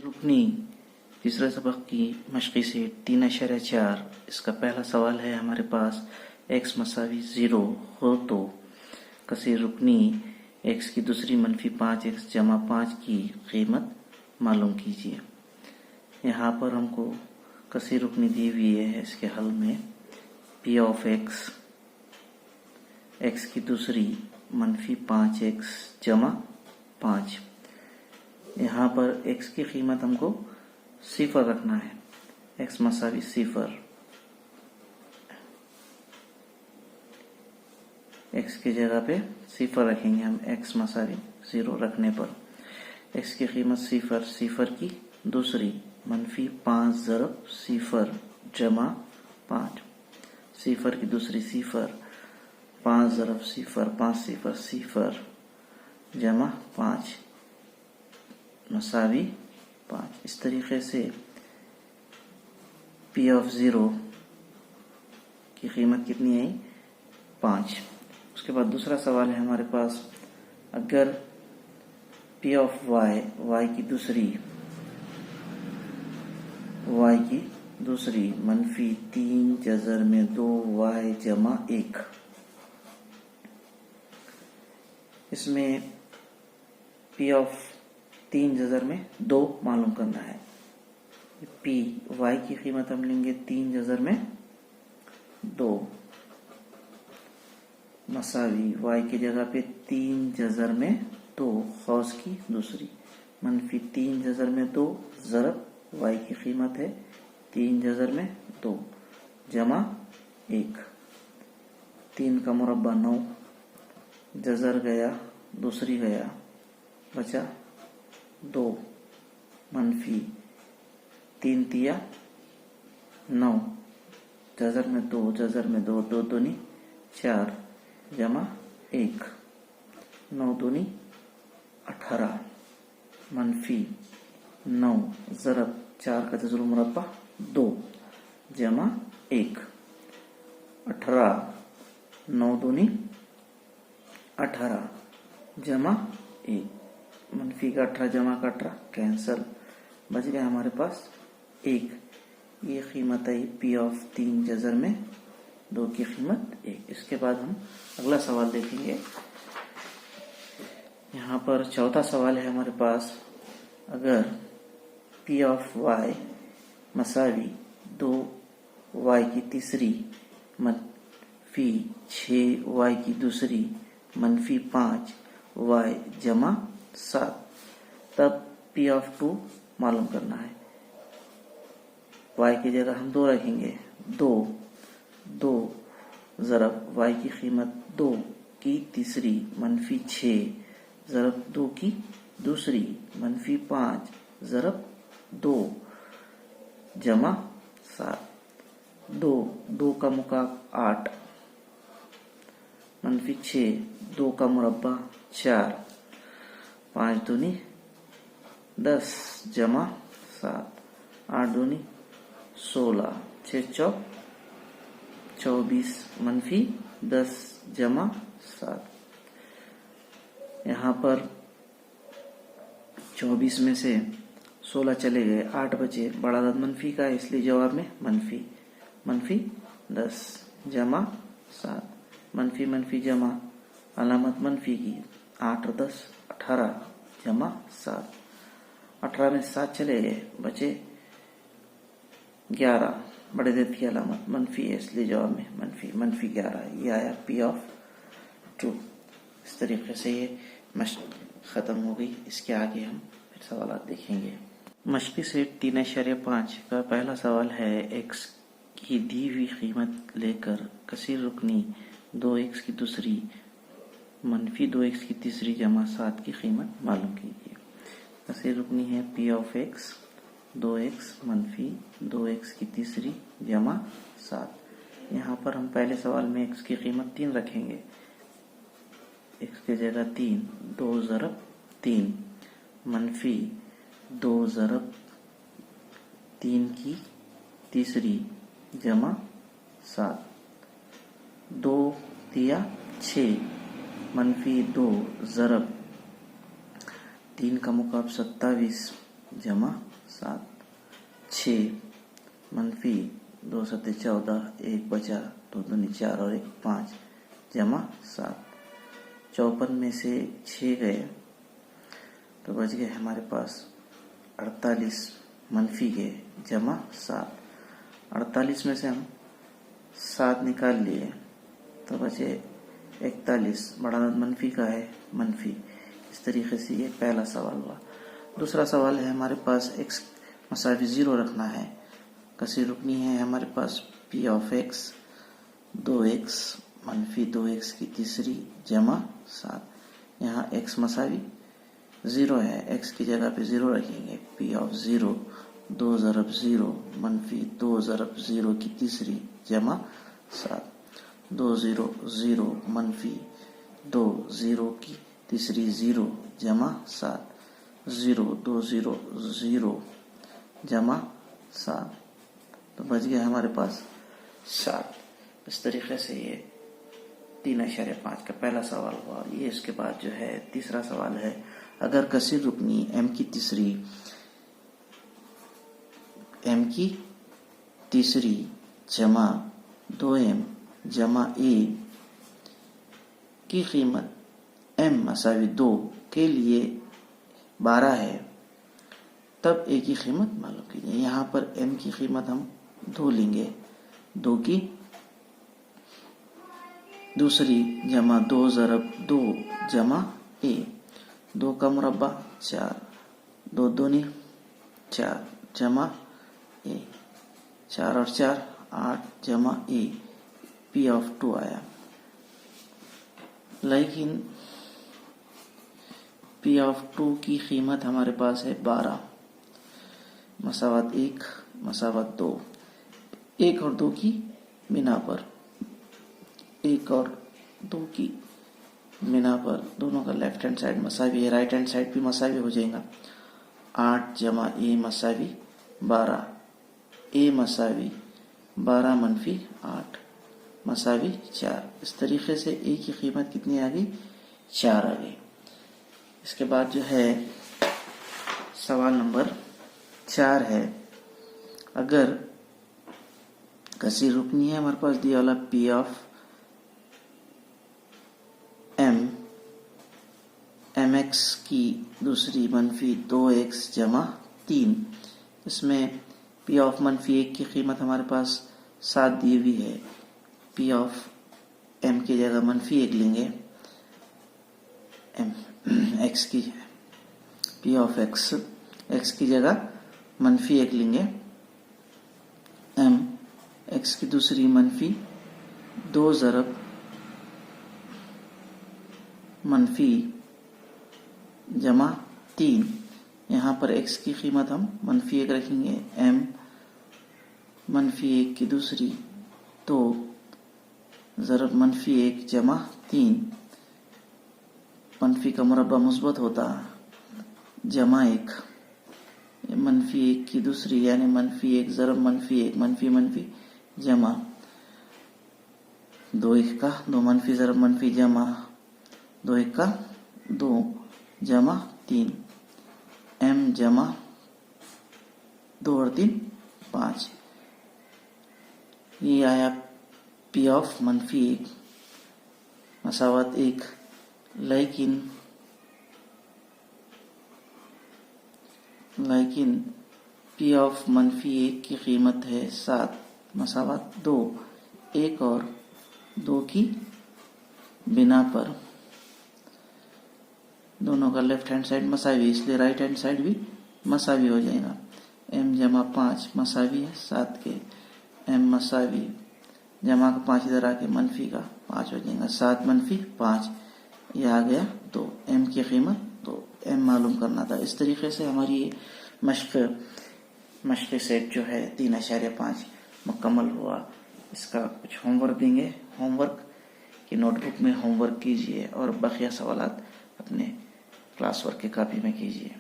रुकनी तीसरे सबक की मशक़ी से 3.4। इसका पहला सवाल है हमारे पास x मसावी 0 हो तो कसीर रुकनी x की दूसरी मनफी 5x जमा 5 की कीमत मालूम कीजिए। यहाँ पर हमको कसीर रुकनी दी हुई है। इसके हल में p ऑफ x x की दूसरी मनफी 5x जमा 5। यहाँ पर x की कीमत हमको सिफर रखना है। x मसावी सिफर, x की जगह पे सिफर रखेंगे हम। x मसावी 0 रखने पर x की कीमत सिफर, सिफर की दूसरी मनफी 5 ज़रब सिफर जमा 5। सिफर की दूसरी सिफर, 5 ज़रब सिफर, 5 सिफर सिफर जमा 5 मसावी 5। इस तरीके से p ऑफ 0 की कीमत कितनी आई? 5। उसके बाद दूसरा सवाल है हमारे पास, अगर p ऑफ y की दूसरी मनफी 3 जज़र में 2y जमा 1। इसमें p ऑफ 3 जज़र में 2 मालूम करना है। p y की कीमत हम लेंगे 3 जज़र में 2 मसावी y की जगह पे 3 जज़र में 2 खौस की दूसरी मनफी 3 जज़र में 2 ज़रब y की कीमत है 3 जज़र में 2 जमा 1। 3 का मुरब्बा 9, जज़र गया दूसरी गया, बचा 2 मनफी 3 तिया 9, जज़र में 2, जज़र में 2, 2 दूनी 4 जमा 1, 9 दूनी 18 मनफी 9 ज़रब 4 का जज़र मुरब्बा 2 जमा 1, 18, 9 दूनी 18 जमा 1। मनफी का 18 जमा का 18 कैंसल, बच गया हमारे पास 1। ये कीमत आई p ऑफ 3 जज़र में 2 की कीमत 1। इसके बाद हम अगला सवाल देखेंगे। यहाँ पर चौथा सवाल है हमारे पास, अगर p ऑफ y मसावी 2y की तीसरी मनफी 6y की दूसरी मनफी 5y जमा 7, तब p ऑफ 2 मालूम करना है। y की जगह हम 2 रखेंगे। 2 ज़रब y की कीमत 2 की तीसरी मनफी 6 ज़रब 2 की दूसरी मनफी 5 ज़रब 2 जमा 7। 2 का मुकाब 8 मनफी 6, 2 का मुरब्बा 4, 5 दूनी 10 जमा 7, 8 दूनी 16, 6 चौक 24 मनफी 10 जमा 7। यहाँ पर 24 में से 16 चले गए, 8 बचे, बड़ा अदद मनफी का है इसलिए जवाब में मनफी 10 जमा 7। मनफी मनफी जमा अलामत मनफी की 8 और 10 18 जमा 7। 18 में 7 चले गए, बचे 11, बड़े अदद की अलामत मनफी है इसलिए जवाब में मनफी 11। ये आया p ऑफ 2। इस तरीके से ये मशक़ ख़त्म हो गई। इसके आगे हम फिर सवाल देखेंगे। मशक़ी से 3.5 का पहला सवाल है, x की दी हुई कीमत लेकर कसीर रुकनी 2x की दूसरी मनफी 2x की तीसरी जमा 7 की कीमत मालूम कीजिए। कसीर रुकनी है p ऑफ x 2x मनफी 2x की तीसरी जमा 7। यहाँ पर हम पहले सवाल में x की कीमत 3 रखेंगे। x की जगह 3, 2 ज़रब 3 मनफी 2 ज़रब 3 की तीसरी जमा 7, 2 तिया 6 मनफी 2 ज़रब 3 का मुकाब 27 जमा 7, 6 منفی 2 7 14, 1 बचा, 2 दूनी 4 और 1 5 जमा 7। 54 में से 6 गए तो बच गए हमारे पास 48 मंफी गए जमा 7। 48 में से हम 7 निकाल लिए तो बचे 41, बड़ा अदद मंफी का है मंफी। इस तरीके से ये पहला सवाल हुआ। दूसरा सवाल है हमारे पास x मसावी 0 रखना है। कसी रुकनी है हमारे पास p of x 2x मंफी 2x की तीसरी जमा 7। यहाँ x मसावी 0 है, x की जगह पे 0 रखेंगे। p ऑफ 0 2 ज़रब 0 मंफी 2 ज़रब 0 की तीसरी जमा 7। 2 0 0 मंफी 2 0 की तीसरी 0 जमा 7। 0 2 0 0 जमा 7 तो बच गया हमारे पास 7। इस तरीके से ये 3.5 का पहला सवाल हुआ। ये इसके बाद जो है तीसरा सवाल है, अगर कसीर रुकनी m की तीसरी जमा 2m जमा a की कीमत m मसावी 2 के लिए 12 है, तब a की कीमत मालूम कीजिए। यहाँ पर m की कीमत हम 2 लेंगे, 2 की दूसरी जमा 2 ज़रब 2 जमा a, 2 का मुरब्बा 4, 2 दूनी 4 जमा a, 4 और 4 8 जमा a, p ऑफ 2 आया। लेकिन p ऑफ 2 की कीमत हमारे पास है 12 मसावत 1 मसावत 2, 1 और 2 की बिना पर, 1 और 2 की बिना पर दोनों का लेफ्ट हैंड साइड मसावी है, राइट हैंड साइड भी मसावी हो जाएगा। 8 जमा a मसावी 12, a मसावी 12 मंफी 8 मसावी 4। इस तरीके से a की कीमत कितनी आ गई? 4 आ गई। इसके बाद जो है सवाल नंबर 4 है, अगर कसी रुकनी है हमारे पास दिया वाला p ऑफ mx की दूसरी मंफी 2x जमा 3, इसमें p ऑफ मंफी 1 की कीमत हमारे पास 7 दी हुई है। p ऑफ m की जगह मंफी 1 लेंगे, x की p ऑफ x की जगह मंफी 1 लेंगे, m x की दूसरी मंफी 2 ज़रब मंफी जमा 3। यहाँ पर x की कीमत हम मंफी 1 रखेंगे, m मंफी 1 की दूसरी 2 ज़रब मंफी 1 जमा 3, मंफी का मुरब्बा मुस्बत होता जमा 1, मंफी 1 की दूसरी यानी मंफी 1 ज़रब मंफी 1 मंफी मंफी जमा 2 1 का 2 मंफी ज़रब मंफी जमा 2 1 का 2 जमा 3, m जमा 2 और 3 5। ये आया p ऑफ मंफी 1 मसावत 1। लेकिन p ऑफ मंफी 1 की कीमत है 7 मसावत 2, 1 और 2 की बिना पर दोनों का लेफ्ट हैंड साइड मसावी, इसलिए राइट हैंड साइड भी मसावी हो जाएगा। m जमा 5 मसावी है 7 के, m मसावी जमा का 5 इधर आके मंफी का 5 हो जाएगा, 7 मंफी 5, ये आ गया 2, m की कीमत 2, m मालूम करना था। इस तरीके से हमारी ये मश्क सेट जो है 3.5 मुकम्मल हुआ। इसका कुछ होमवर्क देंगे, होमवर्क की नोटबुक में होमवर्क कीजिए और बाकी सवालात अपने क्लास वर्क की कॉपी में कीजिए।